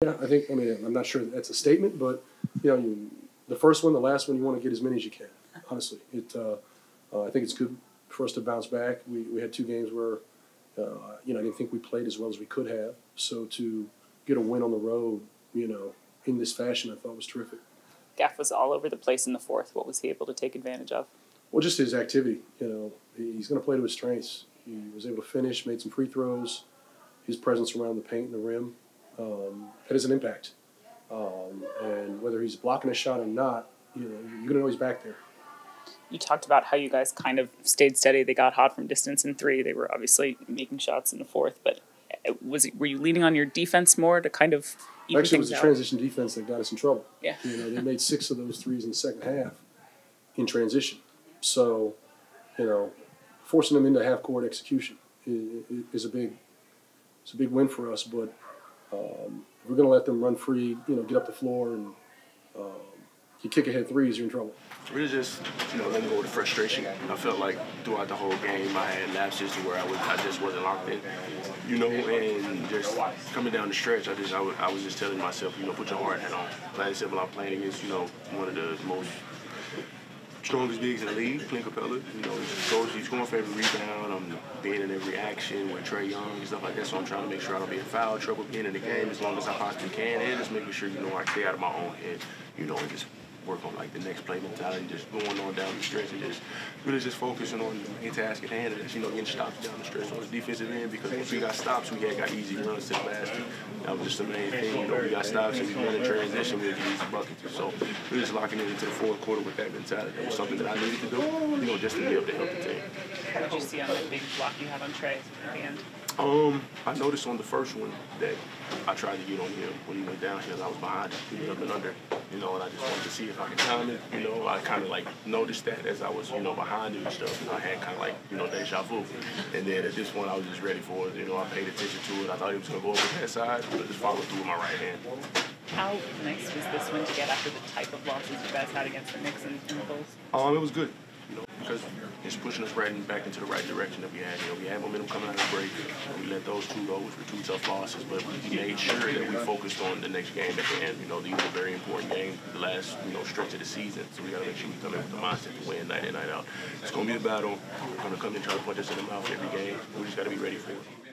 Yeah, I mean, I'm not sure that's a statement, but, the first one, the last one, you want to get as many as you can, honestly. I think it's good for us to bounce back. We had 2 games where, I didn't think we played as well as we could have. So to get a win on the road, in this fashion, I thought was terrific. Gaff was all over the place in the fourth. What was he able to take advantage of? Well, just his activity. He's going to play to his strengths. He was able to finish, made some free throws. His presence around the paint and the rim that has an impact. And whether he's blocking a shot or not, you're going to know he's back there. You talked about how you guys kind of stayed steady. They got hot from distance in 3. They were obviously making shots in the fourth, but were you leaning on your defense more to kind of even Actually, it was things the out? Transition defense that got us in trouble. Yeah. They made 6 of those threes in the second half in transition. So, forcing them into half-court execution is a big win for us. But if we're going to let them run free, get up the floor and you kick ahead threes, you're in trouble. Really just, letting go of the frustration. I felt like throughout the whole game I had lapses to where I just wasn't locked in, and just coming down the stretch, I was just telling myself, put your hard hat on. Like I said, when I'm playing against, one of the most strongest bigs in the league, 𝗙𝗢𝗟𝗡𝗪, he's going for every rebound. I'm being in every action with Trae Young and stuff like that, so I'm trying to make sure I don't be in foul trouble being in the game as long as I possibly can, and just making sure, I stay out of my own head, and just work on the next play mentality, just going on down the stretch and just really just focusing on the main task at hand and just, getting stops down the stretch on the defensive end, because once we got stops, we got easy runs to the basket. That was just the main thing. We got stops and we run in transition, we get easy buckets. So we're just locking it into the fourth quarter with that mentality. That was something that I needed to do, just to be able to help the team. How did you see on that big block you had on Trae at the end? I noticed on the first one that I tried to get on him when he went downhill. I was behind him, he was up and under, and I just wanted to see if I could time it. I kind of noticed that as I was, behind him and stuff. I had kind of deja vu. And then at this point, I was just ready for it. I paid attention to it. I thought he was going to go over that side, but just followed through with my right hand. How nice was this one to get after the type of losses you guys had against the Knicks and the Bulls? It was good. Because it's pushing us back into the right direction that we had. We had momentum coming out of the break. We let those 2 go, which were 2 tough losses, but we made sure that we focused on the next game at the end. These are very important games, the last stretch of the season. So we got to make sure we come in with the mindset to win night in, night out. It's going to be a battle. We're going to come in and try to punch us in the mouth every game. We just got to be ready for it.